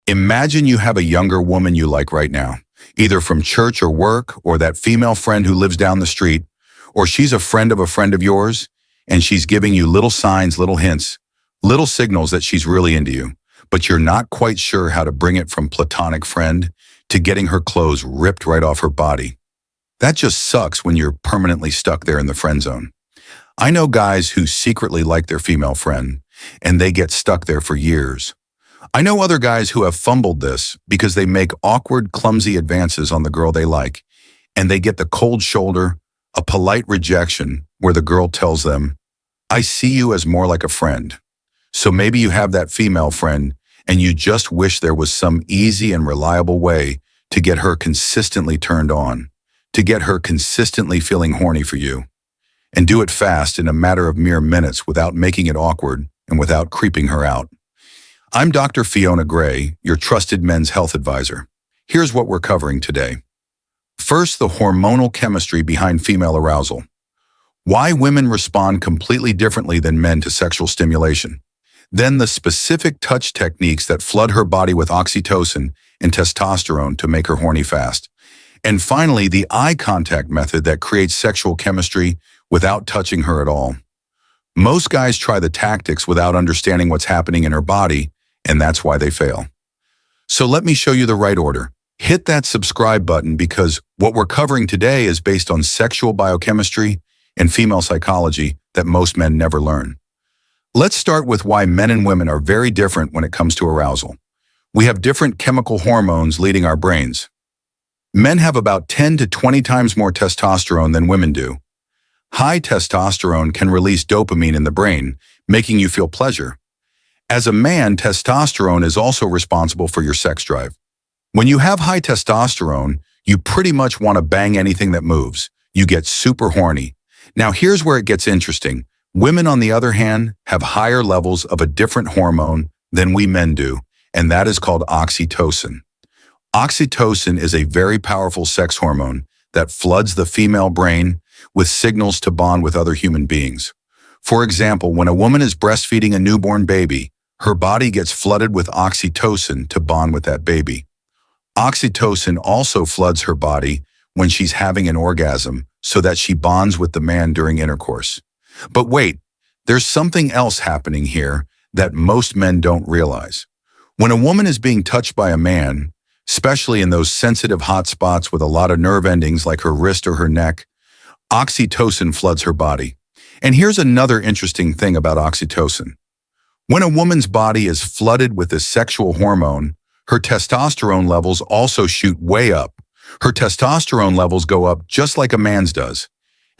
Imagine you have a younger woman you like right now, either from church or work, or that female friend who lives down the street, or she's a friend of yours, and she's giving you little signs, little hints, little signals that she's really into you, but you're not quite sure how to bring it from platonic friend to getting her clothes ripped right off her body. That just sucks when you're permanently stuck there in the friend zone. I know guys who secretly like their female friend, and they get stuck there for years. I know other guys who have fumbled this because they make awkward, clumsy advances on the girl they like, and they get the cold shoulder, a polite rejection where the girl tells them, "I see you as more like a friend." So maybe you have that female friend and you just wish there was some easy and reliable way to get her consistently turned on, to get her consistently feeling horny for you, and do it fast in a matter of mere minutes without making it awkward and without creeping her out. I'm Dr. Fiona Gray, your trusted men's health advisor. Here's what we're covering today. First, the hormonal chemistry behind female arousal. Why women respond completely differently than men to sexual stimulation. Then the specific touch techniques that flood her body with oxytocin and testosterone to make her horny fast. And finally, the eye contact method that creates sexual chemistry without touching her at all. Most guys try the tactics without understanding what's happening in her body, and that's why they fail. So let me show you the right order. Hit that subscribe button because what we're covering today is based on sexual biochemistry and female psychology that most men never learn. Let's start with why men and women are very different when it comes to arousal. We have different chemical hormones leading our brains. Men have about 10 to 20 times more testosterone than women do. High testosterone can release dopamine in the brain, making you feel pleasure. As a man, testosterone is also responsible for your sex drive. When you have high testosterone, you pretty much want to bang anything that moves. You get super horny. Now here's where it gets interesting. Women, on the other hand, have higher levels of a different hormone than we men do, and that is called oxytocin. Oxytocin is a very powerful sex hormone that floods the female brain with signals to bond with other human beings. For example, when a woman is breastfeeding a newborn baby, her body gets flooded with oxytocin to bond with that baby. Oxytocin also floods her body when she's having an orgasm so that she bonds with the man during intercourse. But wait, there's something else happening here that most men don't realize. When a woman is being touched by a man, especially in those sensitive hot spots with a lot of nerve endings like her wrist or her neck, oxytocin floods her body. And here's another interesting thing about oxytocin. When a woman's body is flooded with this sexual hormone, her testosterone levels also shoot way up. Her testosterone levels go up just like a man's does.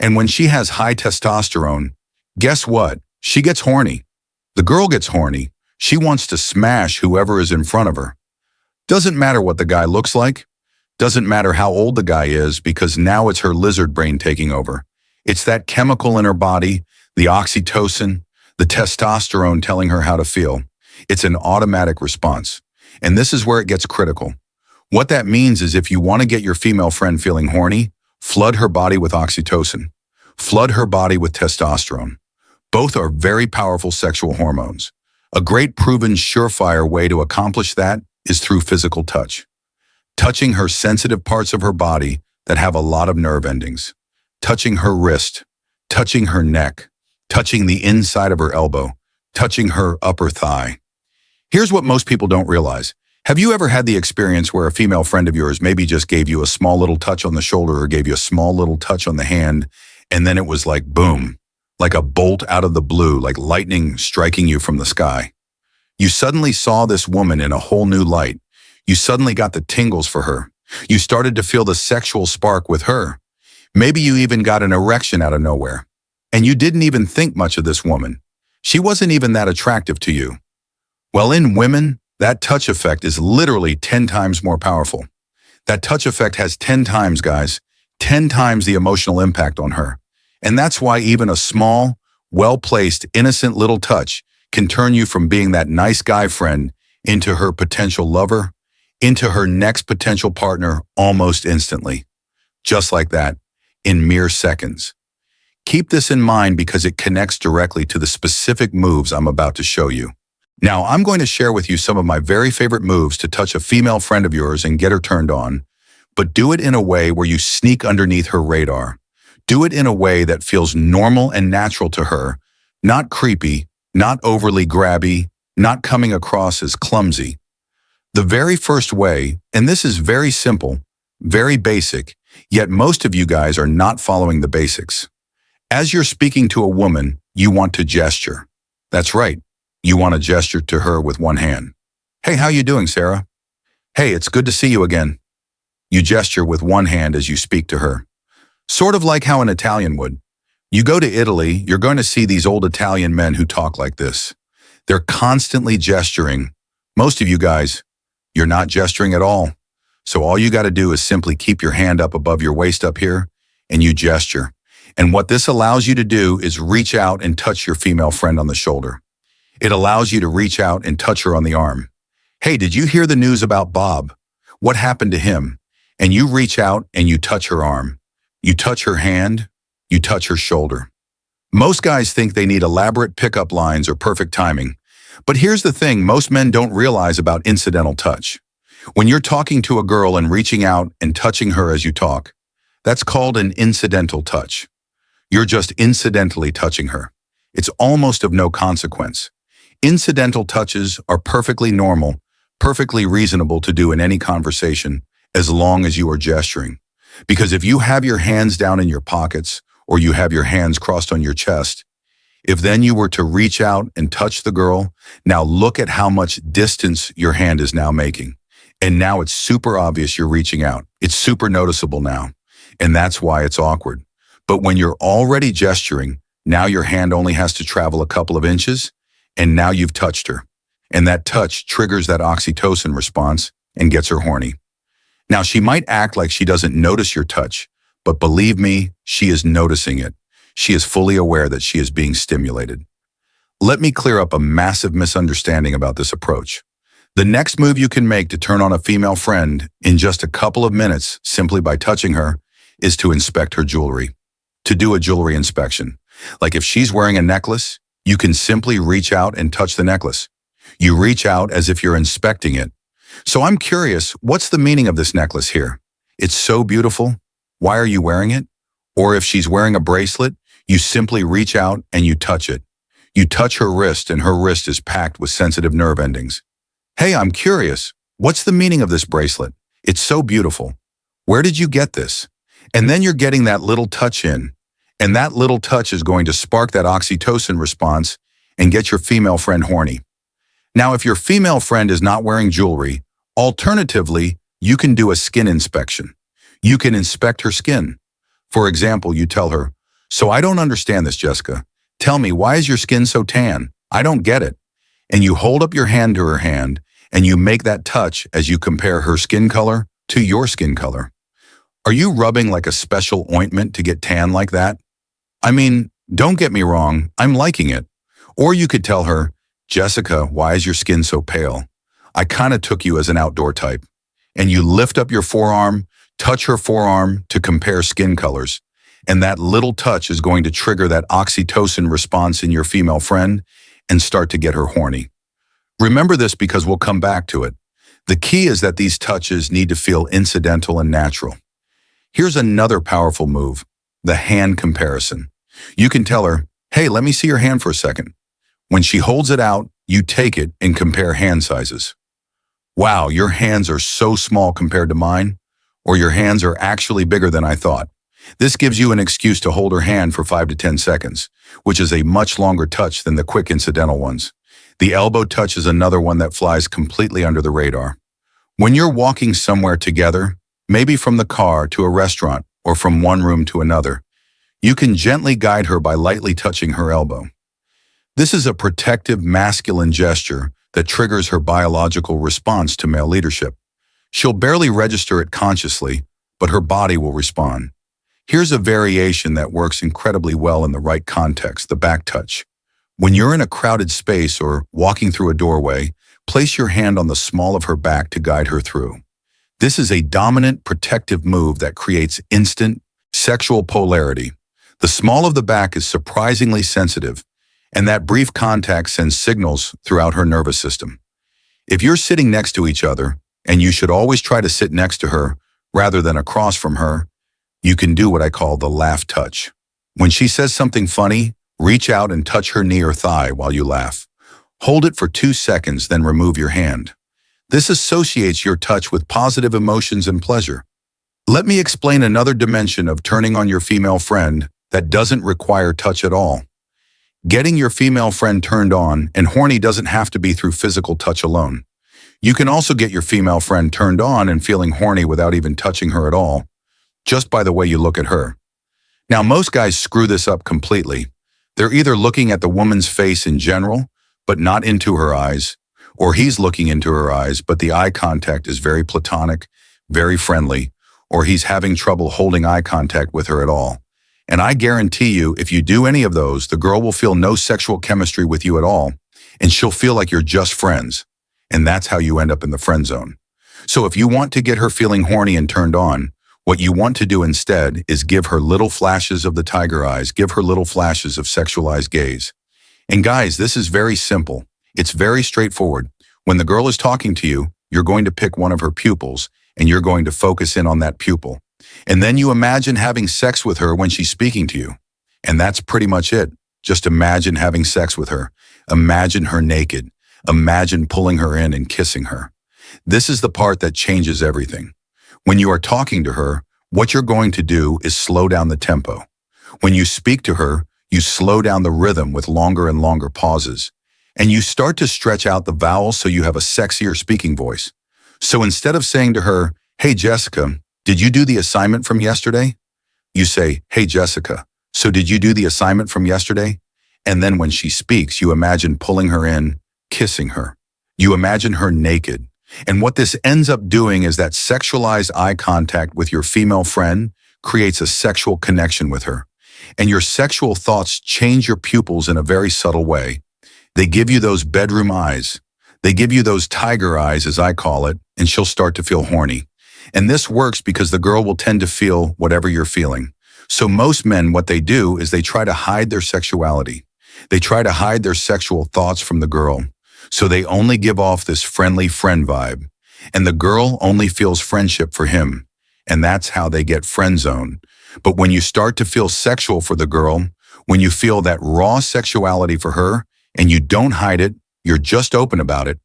And when she has high testosterone, guess what? She gets horny. The girl gets horny. She wants to smash whoever is in front of her. Doesn't matter what the guy looks like. Doesn't matter how old the guy is, because now it's her lizard brain taking over. It's that chemical in her body, the oxytocin, the testosterone telling her how to feel. It's an automatic response. And this is where it gets critical. What that means is if you want to get your female friend feeling horny, flood her body with oxytocin. Flood her body with testosterone. Both are very powerful sexual hormones. A great proven surefire way to accomplish that is through physical touch. Touching her sensitive parts of her body that have a lot of nerve endings. Touching her wrist, touching her neck, touching the inside of her elbow, touching her upper thigh. Here's what most people don't realize. Have you ever had the experience where a female friend of yours maybe just gave you a small little touch on the shoulder or gave you a small little touch on the hand, and then it was like boom, like a bolt out of the blue, like lightning striking you from the sky? You suddenly saw this woman in a whole new light. You suddenly got the tingles for her. You started to feel the sexual spark with her. Maybe you even got an erection out of nowhere. And you didn't even think much of this woman. She wasn't even that attractive to you. Well, in women, that touch effect is literally 10 times more powerful. That touch effect has 10 times, guys, 10 times the emotional impact on her. And that's why even a small, well-placed, innocent little touch can turn you from being that nice guy friend into her potential lover, into her next potential partner almost instantly. Just like that, in mere seconds. Keep this in mind because it connects directly to the specific moves I'm about to show you. Now, I'm going to share with you some of my very favorite moves to touch a female friend of yours and get her turned on, but do it in a way where you sneak underneath her radar. Do it in a way that feels normal and natural to her, not creepy, not overly grabby, not coming across as clumsy. The very first way, and this is very simple, very basic, yet most of you guys are not following the basics. As you're speaking to a woman, you want to gesture. That's right. You want to gesture to her with one hand. Hey, how you doing, Sarah? Hey, it's good to see you again. You gesture with one hand as you speak to her. Sort of like how an Italian would. You go to Italy, you're going to see these old Italian men who talk like this. They're constantly gesturing. Most of you guys, you're not gesturing at all. So all you got to do is simply keep your hand up above your waist up here, and you gesture. And what this allows you to do is reach out and touch your female friend on the shoulder. It allows you to reach out and touch her on the arm. Hey, did you hear the news about Bob? What happened to him? And you reach out and you touch her arm. You touch her hand. You touch her shoulder. Most guys think they need elaborate pickup lines or perfect timing. But here's the thing most men don't realize about incidental touch. When you're talking to a girl and reaching out and touching her as you talk, that's called an incidental touch. You're just incidentally touching her. It's almost of no consequence. Incidental touches are perfectly normal, perfectly reasonable to do in any conversation as long as you are gesturing. Because if you have your hands down in your pockets or you have your hands crossed on your chest, if then you were to reach out and touch the girl, now look at how much distance your hand is now making. And now it's super obvious you're reaching out. It's super noticeable now. And that's why it's awkward. But when you're already gesturing, now your hand only has to travel a couple of inches, and now you've touched her. And that touch triggers that oxytocin response and gets her horny. Now, she might act like she doesn't notice your touch, but believe me, she is noticing it. She is fully aware that she is being stimulated. Let me clear up a massive misunderstanding about this approach. The next move you can make to turn on a female friend in just a couple of minutes simply by touching her is to inspect her jewelry. To do a jewelry inspection. Like if she's wearing a necklace, you can simply reach out and touch the necklace. You reach out as if you're inspecting it. So I'm curious, what's the meaning of this necklace here? It's so beautiful. Why are you wearing it? Or if she's wearing a bracelet, you simply reach out and you touch it. You touch her wrist and her wrist is packed with sensitive nerve endings. Hey, I'm curious, what's the meaning of this bracelet? It's so beautiful. Where did you get this? And then you're getting that little touch in, and that little touch is going to spark that oxytocin response and get your female friend horny. Now, if your female friend is not wearing jewelry, alternatively, you can do a skin inspection. You can inspect her skin. For example, you tell her, "So I don't understand this, Jessica. Tell me, why is your skin so tan? I don't get it." And you hold up your hand to her hand, and you make that touch as you compare her skin color to your skin color. Are you rubbing like a special ointment to get tan like that? I mean, don't get me wrong, I'm liking it. Or you could tell her, "Jessica, why is your skin so pale? I kind of took you as an outdoor type." And you lift up your forearm, touch her forearm to compare skin colors. And that little touch is going to trigger that oxytocin response in your female friend and start to get her horny. Remember this because we'll come back to it. The key is that these touches need to feel incidental and natural. Here's another powerful move, the hand comparison. You can tell her, "Hey, let me see your hand for a second." When she holds it out, you take it and compare hand sizes. "Wow, your hands are so small compared to mine," or "Your hands are actually bigger than I thought." This gives you an excuse to hold her hand for 5 to 10 seconds, which is a much longer touch than the quick incidental ones. The elbow touch is another one that flies completely under the radar. When you're walking somewhere together, maybe from the car to a restaurant or from one room to another, you can gently guide her by lightly touching her elbow. This is a protective masculine gesture that triggers her biological response to male leadership. She'll barely register it consciously, but her body will respond. Here's a variation that works incredibly well in the right context, the back touch. When you're in a crowded space or walking through a doorway, place your hand on the small of her back to guide her through. This is a dominant, protective move that creates instant sexual polarity. The small of the back is surprisingly sensitive, And that brief contact sends signals throughout her nervous system. If you're sitting next to each other, and you should always try to sit next to her rather than across from her, you can do what I call the laugh touch. When she says something funny, reach out and touch her knee or thigh while you laugh. Hold it for 2 seconds, then remove your hand. This associates your touch with positive emotions and pleasure. Let me explain another dimension of turning on your female friend that doesn't require touch at all. Getting your female friend turned on and horny doesn't have to be through physical touch alone. You can also get your female friend turned on and feeling horny without even touching her at all, just by the way you look at her. Now, most guys screw this up completely. They're either looking at the woman's face in general, but not into her eyes, or he's looking into her eyes, but the eye contact is very platonic, very friendly, or he's having trouble holding eye contact with her at all. And I guarantee you, if you do any of those, the girl will feel no sexual chemistry with you at all, and she'll feel like you're just friends. And that's how you end up in the friend zone. So if you want to get her feeling horny and turned on, what you want to do instead is give her little flashes of the tiger eyes, give her little flashes of sexualized gaze. And guys, this is very simple. It's very straightforward. When the girl is talking to you, you're going to pick one of her pupils, and you're going to focus in on that pupil. And then you imagine having sex with her when she's speaking to you. And that's pretty much it. Just imagine having sex with her. Imagine her naked. Imagine pulling her in and kissing her. This is the part that changes everything. When you are talking to her, what you're going to do is slow down the tempo. When you speak to her, you slow down the rhythm with longer and longer pauses. And you start to stretch out the vowels so you have a sexier speaking voice. So instead of saying to her, "Hey Jessica, did you do the assignment from yesterday?" You say, "Hey Jessica, so did you do the assignment from yesterday?" And then when she speaks, you imagine pulling her in, kissing her. You imagine her naked. And what this ends up doing is that sexualized eye contact with your female friend creates a sexual connection with her. And your sexual thoughts change your pupils in a very subtle way. They give you those bedroom eyes. They give you those tiger eyes, as I call it, and she'll start to feel horny. And this works because the girl will tend to feel whatever you're feeling. So most men, what they do is they try to hide their sexuality. They try to hide their sexual thoughts from the girl. So they only give off this friendly friend vibe. And the girl only feels friendship for him. And that's how they get friend zoned. But when you start to feel sexual for the girl, when you feel that raw sexuality for her, and you don't hide it, you're just open about it,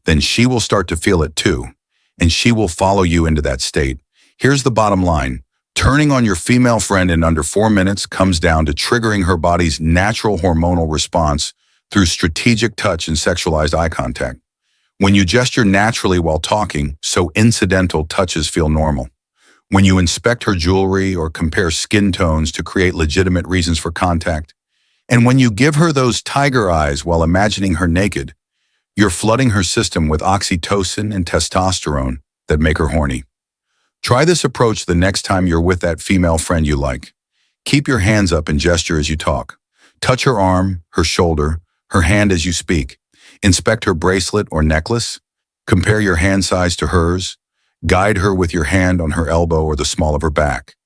then she will start to feel it too. And she will follow you into that state. Here's the bottom line. Turning on your female friend in under 4 minutes comes down to triggering her body's natural hormonal response through strategic touch and sexualized eye contact. When you gesture naturally while talking, so incidental touches feel normal. When you inspect her jewelry or compare skin tones to create legitimate reasons for contact. And when you give her those tiger eyes while imagining her naked, you're flooding her system with oxytocin and testosterone that make her horny. Try this approach the next time you're with that female friend you like. Keep your hands up and gesture as you talk. Touch her arm, her shoulder, her hand as you speak. Inspect her bracelet or necklace. Compare your hand size to hers. Guide her with your hand on her elbow or the small of her back.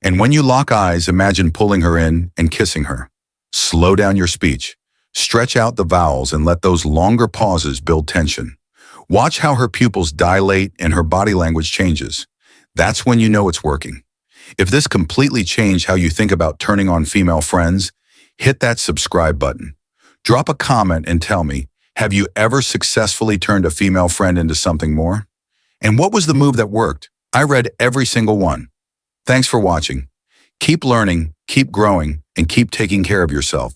And when you lock eyes, imagine pulling her in and kissing her. Slow down your speech. Stretch out the vowels and let those longer pauses build tension. Watch how her pupils dilate and her body language changes. That's when you know it's working. If this completely changed how you think about turning on female friends, hit that subscribe button. Drop a comment and tell me, have you ever successfully turned a female friend into something more? And what was the move that worked? I read every single one. Thanks for watching. Keep learning, keep growing, and keep taking care of yourself.